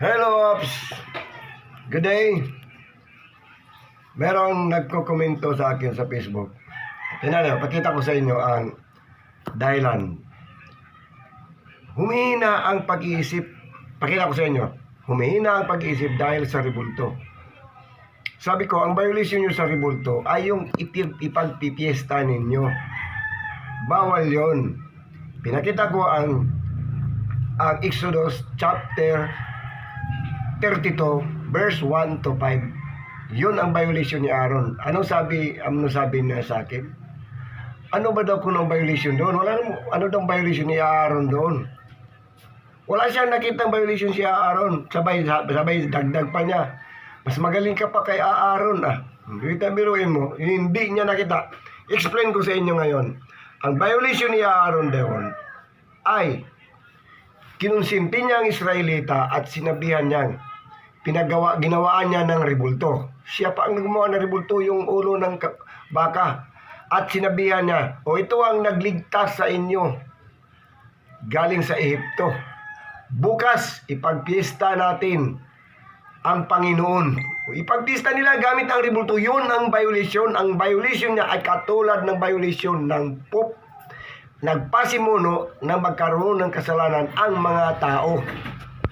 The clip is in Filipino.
Hello, Ops! Good day! Merong nagko-komento sa akin sa Facebook. Tingnan nyo, pakita ko sa inyo ang dahilan. Humihina ang pag-iisip. Pakita ko sa inyo. Humihina ang pag-iisip dahil sa rebulto. Sabi ko, ang violation nyo sa rebulto ay yung ipagpipiesta ninyo. Bawal yon. Pinakita ko ang Exodus chapter 32 verse 1 to 5. Yun ang violation ni Aaron. Ano sabi niya sa akin? Ano ba daw kung ang violation doon? Ano daw violation ni Aaron doon? Wala siyang nakitang violation si Aaron. Sabay dagdag pa niya. Mas magaling ka pa kay Aaron biruin mo. Hindi niya nakita. Explain ko sa inyo ngayon. Ang violation ni Aaron doon ay kinonsinti niya ang Israelita at sinabihan niyang ginawaan niya ng rebulto. Siya pa ang gumawa ng rebulto, yung ulo ng baka. At sinabihan niya, ito ang nagligtas sa inyo galing sa Ehipto. Bukas, ipagpiesta natin ang Panginoon. Ipagpiesta nila gamit ang rebulto. Yun ang violation. Ang violation niya ay katulad ng violation ng Pope. Nagpasimuno na magkaroon ng kasalanan ang mga tao.